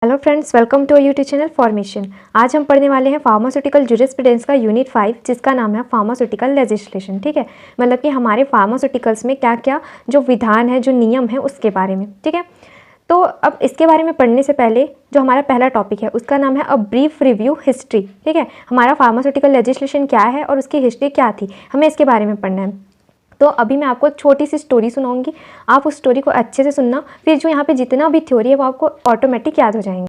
Hello friends, welcome to YouTube channel formation. आज हम पढ़ने वाले हैं फार्मास्यूटिकल जूरिस्प्रूडेंस का यूनिट 5, जिसका नाम है फार्मास्यूटिकल लेजिस्लेशन। ठीक है, मतलब कि हमारे फार्मास्यूटिकल्स में क्या क्या जो विधान है, जो नियम है, उसके बारे में। ठीक है, तो अब इसके बारे में पढ़ने से पहले जो हमारा पहला टॉपिक है उसका नाम है अ ब्रीफ रिव्यू हिस्ट्री। ठीक है, हमारा फार्मास्यूटिकल लेजिस्लेशन क्या है और उसकी हिस्ट्री क्या थी, हमें इसके बारे में पढ़ना है। तो अभी मैं आपको छोटी सी स्टोरी सुनाऊंगी, आप उस स्टोरी को अच्छे से सुनना, फिर जो यहाँ पे जितना भी थ्योरी है वो आपको ऑटोमेटिक याद हो जाएंगे।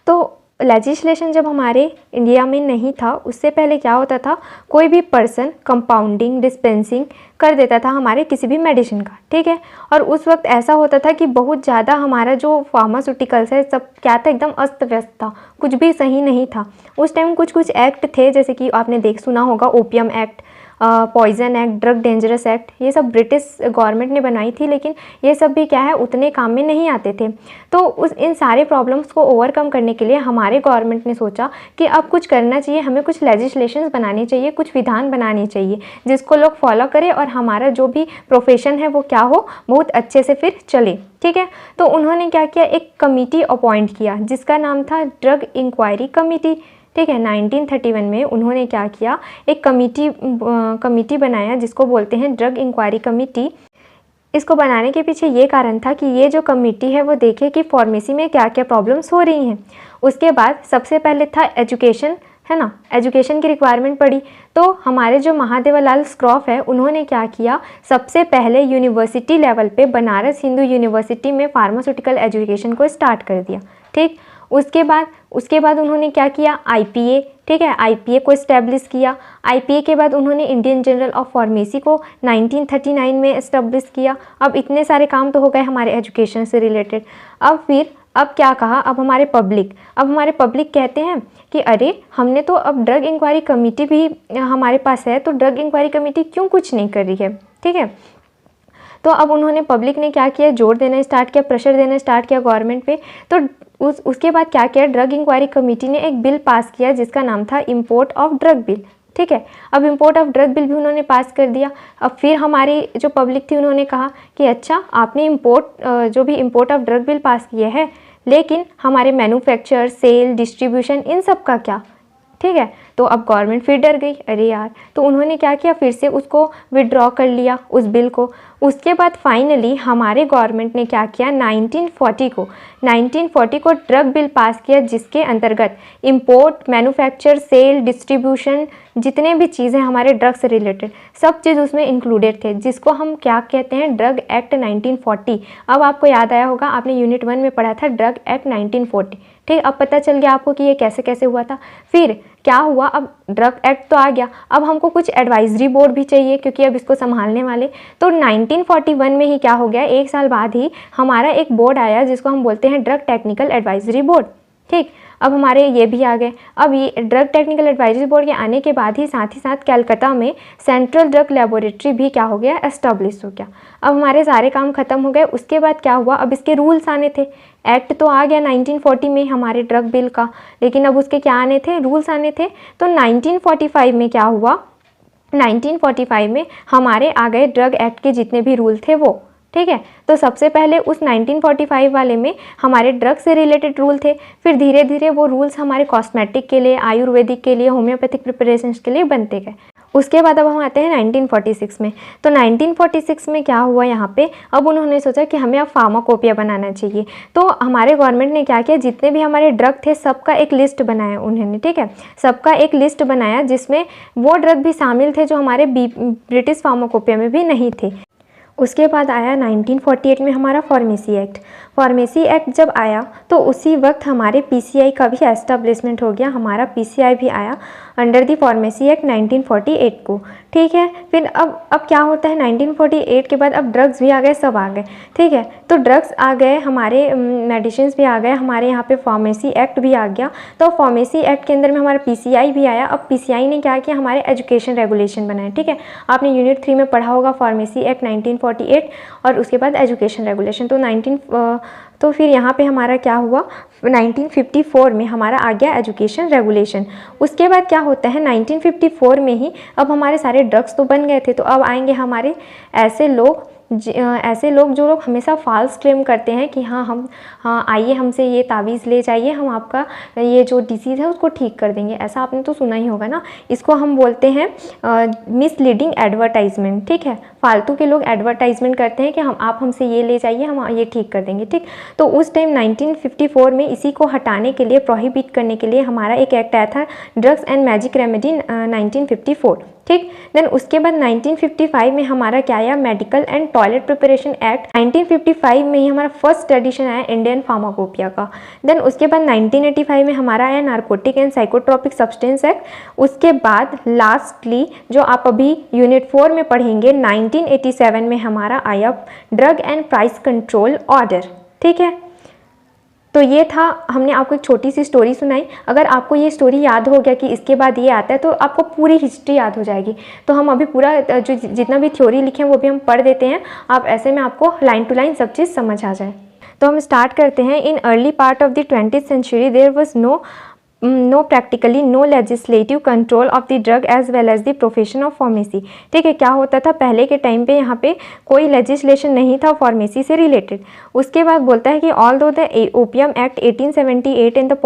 तो लेजिस्लेशन जब हमारे इंडिया में नहीं था, उससे पहले क्या होता था, कोई भी पर्सन कंपाउंडिंग डिस्पेंसिंग कर देता था हमारे किसी भी मेडिसिन का। ठीक है, और उस वक्त ऐसा होता था कि बहुत ज़्यादा हमारा जो फार्मास्यूटिकल्स है सब क्या था, एकदम अस्त व्यस्त था, कुछ भी सही नहीं था। उस टाइम कुछ कुछ एक्ट थे, जैसे कि आपने सुना होगा opium act, poison act, drug dangerous act, ये सब ब्रिटिश गवर्नमेंट ने बनाई थी, लेकिन ये सब भी क्या है, उतने काम में नहीं आते थे। तो इन सारे प्रॉब्लम्स को ओवरकम करने के लिए हमारे गवर्नमेंट ने सोचा कि अब कुछ करना चाहिए, हमें कुछ लेजिस्लेशंस बनाने चाहिए, कुछ विधान बनाने चाहिए जिसको लोग फॉलो करें और हमारा जो भी प्रोफेशन है वो क्या हो, बहुत अच्छे से फिर चले। ठीक है, तो उन्होंने क्या किया, एक कमेटी अपॉइंट किया जिसका नाम था ड्रग इंक्वायरी कमेटी। ठीक है, 1931 में उन्होंने क्या किया, एक कमेटी बनाया जिसको बोलते हैं ड्रग इंक्वायरी कमेटी। इसको बनाने के पीछे ये कारण था कि ये जो कमेटी है वो देखे कि फार्मेसी में क्या क्या प्रॉब्लम्स हो रही हैं। उसके बाद सबसे पहले था एजुकेशन, है ना, एजुकेशन की रिक्वायरमेंट पड़ी। तो हमारे जो महादेवलाल स्क्रॉफ है उन्होंने क्या किया, सबसे पहले यूनिवर्सिटी लेवल पे बनारस हिंदू यूनिवर्सिटी में फार्मास्यूटिकल एजुकेशन को स्टार्ट कर दिया। ठीक, उसके बाद उन्होंने क्या किया, आईपीए। ठीक है, आईपीए को इस्टेब्लिश किया। आईपीए के बाद उन्होंने इंडियन जर्नल ऑफ फार्मेसी को 1939 में इस्टेब्लिश किया। अब इतने सारे काम तो हो गए हमारे एजुकेशन से रिलेटेड। अब क्या कहा, अब हमारे पब्लिक कहते हैं कि अरे हमने तो अब ड्रग इंक्वायरी कमेटी भी हमारे पास है, तो ड्रग इंक्वायरी कमेटी क्यों कुछ नहीं कर रही है। ठीक है, तो अब उन्होंने पब्लिक ने क्या किया, जोर देना स्टार्ट किया, प्रेशर देना स्टार्ट किया गवर्नमेंट पे। तो उसके बाद क्या किया, ड्रग इंक्वायरी कमेटी ने एक बिल पास किया जिसका नाम था इम्पोर्ट ऑफ ड्रग बिल। ठीक है, अब इम्पोर्ट ऑफ ड्रग बिल भी उन्होंने पास कर दिया। अब फिर हमारी जो पब्लिक थी उन्होंने कहा कि अच्छा, आपने जो भी import of drug bill pass किए हैं, लेकिन हमारे मैन्युफैक्चर, सेल, डिस्ट्रीब्यूशन, इन सब का क्या। ठीक है, तो अब गवर्नमेंट फिर डर गई, अरे यार, तो उन्होंने क्या किया, फिर से उसको विड्रॉ कर लिया उस बिल को। उसके बाद फाइनली हमारे गवर्नमेंट ने क्या किया, 1940 को ड्रग बिल पास किया, जिसके अंतर्गत इंपोर्ट, मैन्युफैक्चर, सेल, डिस्ट्रीब्यूशन, जितने भी चीज़ें हमारे ड्रग से रिलेटेड सब चीज़ उसमें इंक्लूडेड थे, जिसको हम क्या कहते हैं, ड्रग एक्ट 1940। अब आपको याद आया होगा, आपने यूनिट 1 में पढ़ा था ड्रग एक्ट 1940। ठीक, अब पता चल गया आपको कि ये कैसे कैसे हुआ था। फिर क्या हुआ, अब ड्रग एक्ट तो आ गया, अब हमको कुछ एडवाइजरी बोर्ड भी चाहिए, क्योंकि अब इसको संभालने वाले। तो 1941 में ही क्या हो गया, एक साल बाद ही हमारा एक बोर्ड आया जिसको हम बोलते हैं ड्रग टेक्निकल एडवाइजरी बोर्ड। ठीक, अब हमारे ये भी आ गए। अब ये ड्रग टेक्निकल एडवाइजरी बोर्ड के आने के बाद ही साथ कलकत्ता में सेंट्रल ड्रग लेबोरेटरी भी क्या हो गया, एस्टेब्लिश हो गया। अब हमारे सारे काम खत्म हो गए। उसके बाद क्या हुआ, अब इसके रूल्स आने थे। एक्ट तो आ गया 1940 में हमारे ड्रग बिल का, लेकिन अब उसके क्या आने थे, रूल्स आने थे। तो 1945 में क्या हुआ, 1945 में हमारे आ गए ड्रग एक्ट के जितने भी रूल थे वो। ठीक है, तो सबसे पहले उस 1945 वाले में हमारे ड्रग से रिलेटेड रूल थे, फिर धीरे धीरे वो रूल्स हमारे कॉस्मेटिक के लिए, आयुर्वेदिक के लिए, होम्योपैथिक प्रिपरेशंस के लिए बनते गए। उसके बाद अब हम आते हैं 1946 में। तो 1946 में क्या हुआ, यहाँ पे अब उन्होंने सोचा कि हमें अब फार्माकोपिया बनाना चाहिए। तो हमारे गवर्नमेंट ने क्या किया, जितने भी हमारे ड्रग थे सबका एक लिस्ट बनाया उन्होंने। ठीक है, सबका एक लिस्ट बनाया जिसमें वो ड्रग भी शामिल थे जो हमारे ब्रिटिश फार्माकोपिया में भी नहीं थे। उसके बाद आया 1948 में हमारा फार्मेसी एक्ट जब आया तो उसी वक्त हमारे पीसीआई का भी एस्टेब्लिशमेंट हो गया, हमारा पीसीआई भी आया अंडर दी फार्मेसी एक्ट 1948 को। ठीक है, फिर अब क्या होता है, 1948 के बाद अब ड्रग्स भी आ गए, सब आ गए। ठीक है, तो ड्रग्स आ गए, हमारे मेडिसिन भी आ गए, हमारे यहाँ पे फार्मेसी एक्ट भी आ गया। तो फार्मेसी एक्ट के अंदर में हमारा पीसीआई भी आया। अब पीसीआई ने क्या किया, हमारे एजुकेशन रेगुलेशन बनाए। ठीक है, आपने यूनिट 3 में पढ़ा होगा फार्मेसी एक्ट 1948 और उसके बाद एजुकेशन रेगुलेशन। तो फिर यहाँ पे हमारा क्या हुआ, 1954 में हमारा आ गया एजुकेशन रेगुलेशन। उसके बाद क्या होता है, 1954 में ही अब हमारे सारे ड्रग्स तो बन गए थे, तो अब आएंगे हमारे ऐसे लोग ऐसे लोग जो लोग हमेशा फॉल्स क्लेम करते हैं कि हाँ आइए हमसे ये तावीज़ ले जाइए, हम आपका ये जो डिसीज़ है उसको ठीक कर देंगे, ऐसा आपने तो सुना ही होगा ना। इसको हम बोलते हैं मिसलीडिंग एडवर्टाइजमेंट, ठीक है। फालतू के लोग एडवर्टाइजमेंट करते हैं कि आप हमसे ये ले जाइए, हम ये ठीक कर देंगे, ठीक। तो उस टाइम 1954 में इसी को हटाने के लिए, प्रोहिबिट करने के लिए हमारा एक एक्ट आया था, ड्रग्स एंड मैजिक रेमेडी 1954, ठीक। देन उसके बाद 1955 में हमारा क्या आया, medical and toilet preparation act. 1955 में ही हमारा फर्स्ट एडिशन आया इंडियन फार्माकोपिया का। देन उसके बाद 1985 में हमारा आया narcotic and psychotropic substance act. उसके बाद लास्टली जो आप अभी यूनिट 4 में पढ़ेंगे, 1987 में हमारा आया drug and price control order, ठीक है। तो ये था, हमने आपको एक छोटी सी स्टोरी सुनाई। अगर आपको ये स्टोरी याद हो गया कि इसके बाद ये आता है, तो आपको पूरी हिस्ट्री याद हो जाएगी। तो हम अभी पूरा जो जितना भी थ्योरी लिखे हैं वो भी हम पढ़ देते हैं, आप ऐसे में आपको लाइन टू लाइन सब चीज़ समझ आ जाए। तो हम स्टार्ट करते हैं। In early part of the 20th century there was practically no legislative control of the drug as well as the profession of pharmacy, ठीक है। क्या होता था पहले के टाइम पे, यहाँ पे कोई लेजिस्लेशन नहीं था फार्मेसी से रिलेटेड। उसके बाद बोलता है कि although the opium act 1878 and the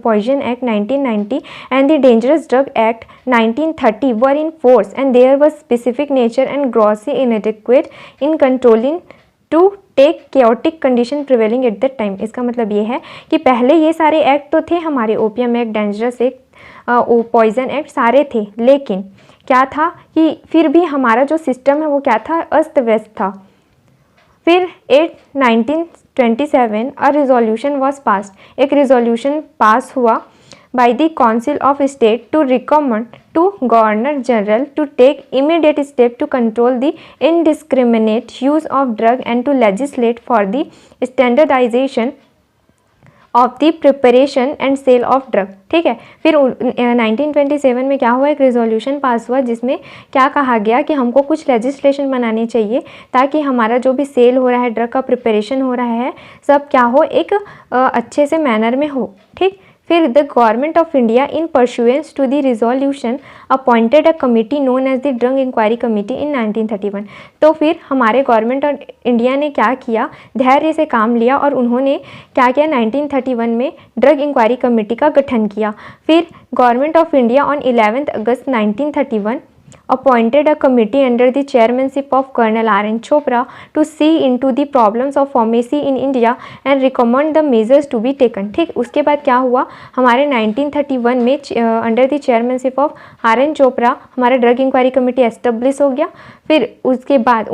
poison act 1990 and the dangerous drug act 1930 were in force and there was specific nature and grossly inadequate in controlling to take chaotic condition prevailing at that time. इसका मतलब ये है कि पहले ये सारे act तो थे हमारे, opium act, dangerous act, poison act, सारे थे, लेकिन क्या था कि फिर भी हमारा जो सिस्टम है वो क्या था, अस्त व्यस्त था। फिर 1927 अ रिजोल्यूशन वॉज पास्ड, एक रिजोल्यूशन पास हुआ by the Council of State to recommend to Governor General to take immediate step to control the indiscriminate use of drug and to legislate for the standardization of the preparation and sale of drug, ठीक है। फिर 1927 में क्या हुआ, एक resolution pass हुआ जिसमें क्या कहा गया कि हमको कुछ लेजिस्लेशन बनाने चाहिए ताकि हमारा जो भी सेल हो रहा है, ड्रग का प्रिपरेशन हो रहा है, सब क्या हो, एक अच्छे से मैनर में हो, ठीक। फिर the government of India in pursuance to the resolution appointed a committee known as the drug inquiry committee in 1931। तो फिर हमारे गवर्नमेंट ऑफ इंडिया ने क्या किया, धैर्य से काम लिया और उन्होंने क्या किया, 1931 में ड्रग इंक्वायरी कमेटी का गठन किया। फिर government of India on 11 August 1931 appointed a committee under the chairmanship of Colonel R.N. Chopra to see into the problems of pharmacy in India and recommend the measures to be taken, ठीक। उसके बाद क्या हुआ, हमारे 1931 में under the chairmanship of R.N. Chopra हमारा drug inquiry committee establish हो गया। फिर उसके बाद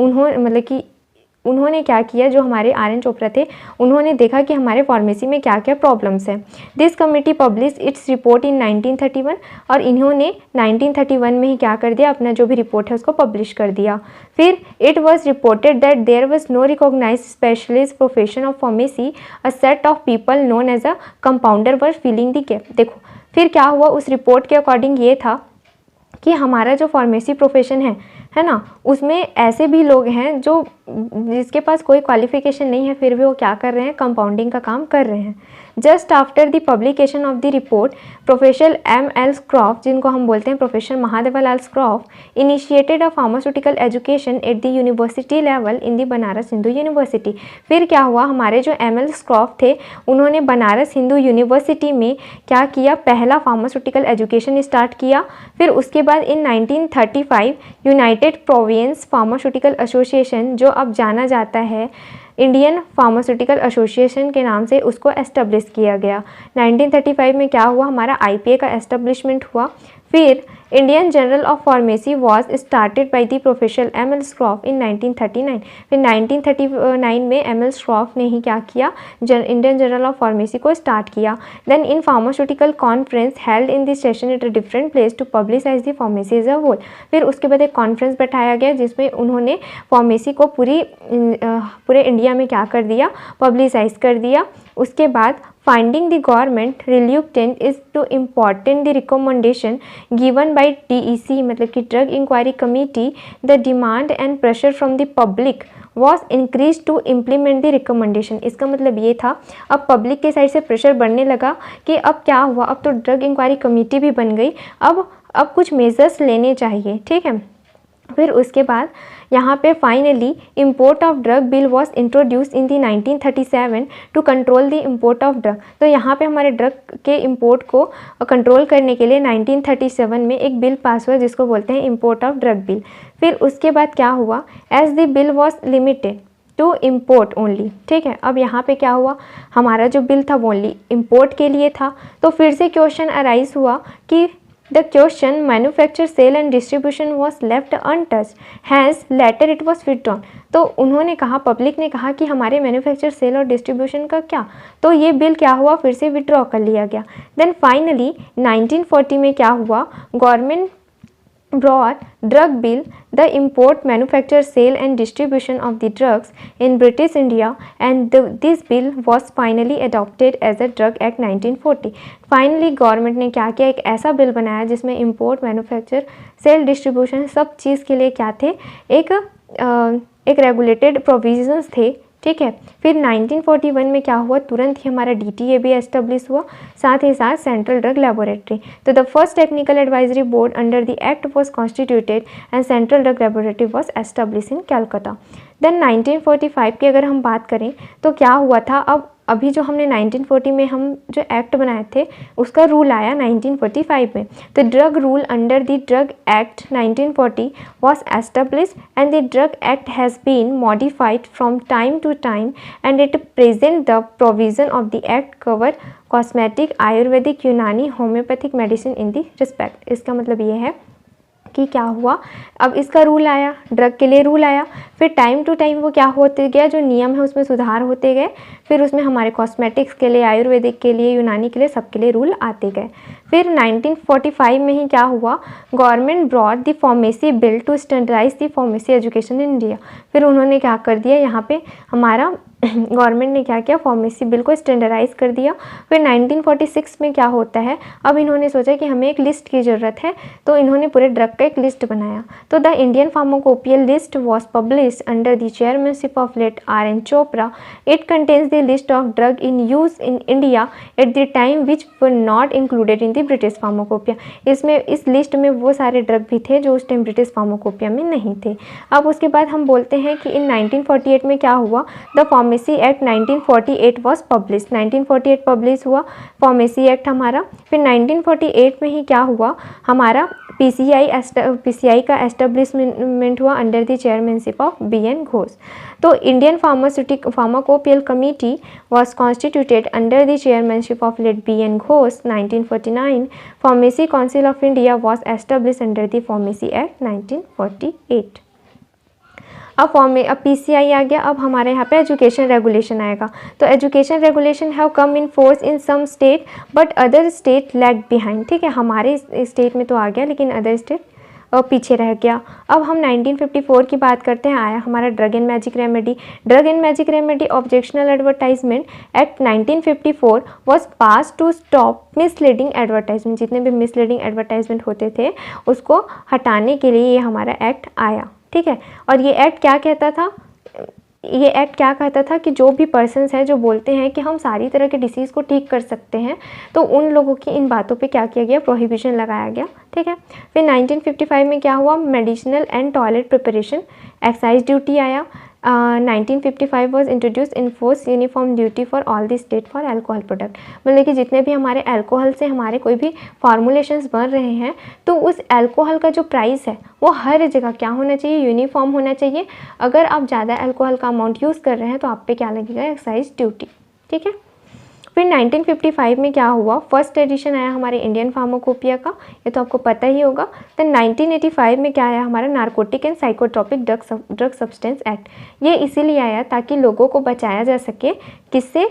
उन्होंने क्या किया, जो हमारे R.N. चोपड़ा थे, उन्होंने देखा कि हमारे फार्मेसी में क्या क्या प्रॉब्लम्स हैं। This committee publish its report इन 1931 और इन्होंने 1931 में ही क्या कर दिया, अपना जो भी रिपोर्ट है उसको पब्लिश कर दिया। फिर it was reported that there was no recognize specialist profession of pharmacy, a set of people known as a compounder were filling the gap. देखो फिर क्या हुआ, उस रिपोर्ट के अकॉर्डिंग ये था कि हमारा जो फार्मेसी प्रोफेशन है ना, उसमें ऐसे भी लोग हैं जो जिसके पास कोई क्वालिफिकेशन नहीं है, फिर भी वो क्या कर रहे हैं, कंपाउंडिंग का काम कर रहे हैं। Just after the publication of the report, professor M.L. Schroff, जिनको हम बोलते हैं professor Mahadevlal Schroff, initiated a pharmaceutical education at the university level in the Banaras Hindu University. फिर क्या हुआ, हमारे जो M.L. स्क्रॉफ थे, उन्होंने बनारस हिंदू यूनिवर्सिटी में क्या किया, पहला फार्मास्यूटिकल एजुकेशन स्टार्ट किया। फिर उसके बाद इन 1935 यूनाइटेड प्रोविंस फार्मास्यूटिकल एसोसिएशन, जो अब जाना जाता है इंडियन फार्मास्यूटिकल एसोसिएशन के नाम से, उसको एस्टेब्लिश किया गया। 1935 में क्या हुआ, हमारा IPA का एस्टेब्लिशमेंट हुआ। फिर Indian journal of pharmacy was started by the professor M.L. स्क्रॉफ इन 1939। फिर 1939 में M.L. स्क्रॉफ ने ही क्या किया, इंडियन जर्नल ऑफ फार्मेसी को स्टार्ट किया। Then in pharmaceutical conference held in this session at a different place to publicize the pharmacy as a whole. फिर उसके बाद एक कॉन्फ्रेंस बैठाया गया जिसमें उन्होंने फार्मेसी को पूरे इंडिया में क्या कर दिया, पब्लिसाइज कर दिया। उसके बाद finding the government reluctant is to important the recommendation given by DEC, मतलब कि drug inquiry committee, the demand and pressure from the public was increased to implement the recommendation। इसका मतलब ये था, अब पब्लिक के साइड से प्रेशर बढ़ने लगा कि अब क्या हुआ, अब तो ड्रग इंक्वायरी कमेटी भी बन गई, अब कुछ मेजर्स लेने चाहिए, ठीक है। फिर उसके बाद यहाँ पे finally import of drug bill was introduce in the 1937 to control the import of drug. तो यहाँ पे हमारे ड्रग के इम्पोर्ट को कंट्रोल करने के लिए 1937 में एक बिल पास हुआ जिसको बोलते हैं इम्पोर्ट ऑफ ड्रग बिल। फिर उसके बाद क्या हुआ, as the bill was limited to import only, ठीक है। अब यहाँ पे क्या हुआ, हमारा जो बिल था वो ओनली इम्पोर्ट के लिए था। तो फिर से क्वेश्चन अराइज हुआ कि the question manufacture sale and distribution was left untouched, has later it was withdrawn. तो उन्होंने कहा, पब्लिक ने कहा कि हमारे मैन्युफैक्चर सेल और डिस्ट्रीब्यूशन का क्या, तो ये बिल क्या हुआ, फिर से विड्रॉ कर लिया गया। देन फाइनली 1940 में क्या हुआ, government brought drug bill, the import, manufacture, sale and distribution of the drugs in British India, and this bill was finally adopted as a Drug Act 1940। Finally government ने क्या किया, एक ऐसा बिल बनाया जिसमें इम्पोर्ट, मैन्युफैक्चर, सेल, डिस्ट्रीब्यूशन सब चीज़ के लिए क्या थे, एक रेगुलेटेड प्रोविजंस थे, ठीक है। फिर 1941 में क्या हुआ, तुरंत ही हमारा DTA भी एस्टेब्लिश हुआ, साथ ही साथ सेंट्रल ड्रग लेबोरेटरी। तो the first technical advisory board under the act was constituted and central drug laboratory was establish in Calcutta. Then 1945 की अगर हम बात करें तो क्या हुआ था, अब अभी जो हमने 1940 में हम जो एक्ट बनाए थे उसका रूल आया 1945 में। तो drug rule under the drug act 1940 was established and the drug act has been modified from time to time and at present the provision of the act cover cosmetic, ayurvedic, यूनानी, homeopathic medicine in the respect. इसका मतलब ये है कि क्या हुआ, अब इसका रूल आया, ड्रग के लिए रूल आया, फिर टाइम टू टाइम वो क्या होते गया, जो नियम है उसमें सुधार होते गए, फिर उसमें हमारे कॉस्मेटिक्स के लिए, आयुर्वेदिक के लिए, यूनानी के लिए, सबके लिए रूल आते गए। फिर 1945 में ही क्या हुआ, government brought the pharmacy bill to standardize the pharmacy education in India. फिर उन्होंने क्या कर दिया, यहाँ पे हमारा गवर्नमेंट ने क्या किया, फार्मेसी बिल को स्टैंडर्डाइज कर दिया। फिर 1946 में क्या होता है, अब इन्होंने सोचा कि हमें एक लिस्ट की ज़रूरत है, तो इन्होंने पूरे ड्रग का एक लिस्ट बनाया। तो the Indian pharmacopoeial list was publish under the chairmanship of late R.N. Chopra. It contains the list of drug in use in India at the time which were not included in the British pharmacopoeia. इसमें इस list में वो सारे drug भी थे जो उस time British pharmacopoeia में नहीं थे। अब उसके बाद हम बोलते हैं कि इन 1948 में क्या हुआ, the pharmacy act 1948 was publish. 1948 publish हुआ फार्मेसी एक्ट हमारा। फिर 1948 में ही क्या हुआ, हमारा PCI का एस्टेब्लिशमेंट हुआ under the chairmanship of B.N. Ghosh. तो Indian pharmacopoeial committee was constituted under the chairmanship of late B.N. Ghosh 1949। Pharmacy council of India was establish under the pharmacy act 1948। अब PCI आ गया। अब हमारे यहाँ पे एजुकेशन रेगुलेशन आएगा। तो education regulation have come in force in some state but other state lag behind, ठीक है। हमारे स्टेट में तो आ गया लेकिन अदर स्टेट पीछे रह गया। अब हम 1954 की बात करते हैं, आया हमारा drug and magic remedy. Drug and magic remedy objectional advertisement act 1954 was pass to stop misleading advertisement. जितने भी मिसलीडिंग एडवर्टाइजमेंट होते थे उसको हटाने के लिए ये हमारा एक्ट आया, ठीक है। और ये एक्ट क्या कहता था, कि जो भी पर्सन्स हैं जो बोलते हैं कि हम सारी तरह के डिसीज़ को ठीक कर सकते हैं, तो उन लोगों की इन बातों पे क्या किया गया, प्रोहिबिशन लगाया गया, ठीक है। फिर 1955 में क्या हुआ, medicinal and toilet preparation excise duty आया। 1955 was introduce in force uniform duty for all the state for alcohol product. मतलब कि जितने भी हमारे अल्कोहल से हमारे कोई भी फार्मूलेशंस बन रहे हैं तो उस अल्कोहल का जो प्राइस है वो हर जगह क्या होना चाहिए, यूनिफॉर्म होना चाहिए। अगर आप ज़्यादा अल्कोहल का अमाउंट यूज़ कर रहे हैं तो आप पे क्या लगेगा, एक्साइज ड्यूटी, ठीक है। फिर 1955 में क्या हुआ, फर्स्ट एडिशन आया हमारे इंडियन फार्माकोपिया का, ये तो आपको पता ही होगा। तो 1985 में क्या आया, हमारा narcotic and psychotropic drug substance act. ये इसीलिए आया ताकि लोगों को बचाया जा सके, किससे,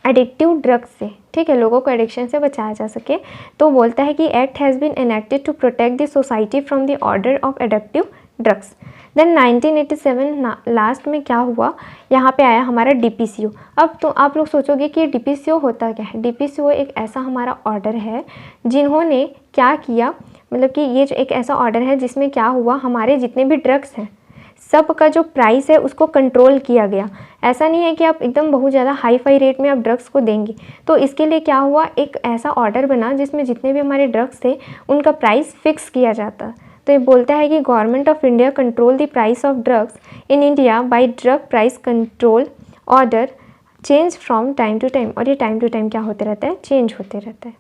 एडिक्टिव ड्रग्स से, ठीक है, लोगों को एडिक्शन से बचाया जा सके। तो बोलता है कि act has been enacted to protect the society from the order of addictive drugs. Then 1987 last में क्या हुआ, यहाँ पे आया हमारा DPCO। अब तो आप लोग सोचोगे कि DPCO होता क्या है। DPCO एक ऐसा हमारा ऑर्डर है जिन्होंने क्या किया, मतलब कि ये जो एक ऐसा ऑर्डर है जिसमें क्या हुआ, हमारे जितने भी ड्रग्स हैं सब का जो प्राइस है उसको कंट्रोल किया गया। ऐसा नहीं है कि आप एकदम बहुत ज़्यादा हाई फाई रेट में आप ड्रग्स को देंगे। तो इसके लिए क्या हुआ, एक ऐसा ऑर्डर बना जिसमें जितने भी हमारे ड्रग्स थे उनका प्राइस फिक्स किया जाता। तो ये बोलता है कि government of India control the price of drugs in India by drug price control order change from time to time. और ये टाइम टू टाइम क्या होते रहता है, चेंज होते रहता है।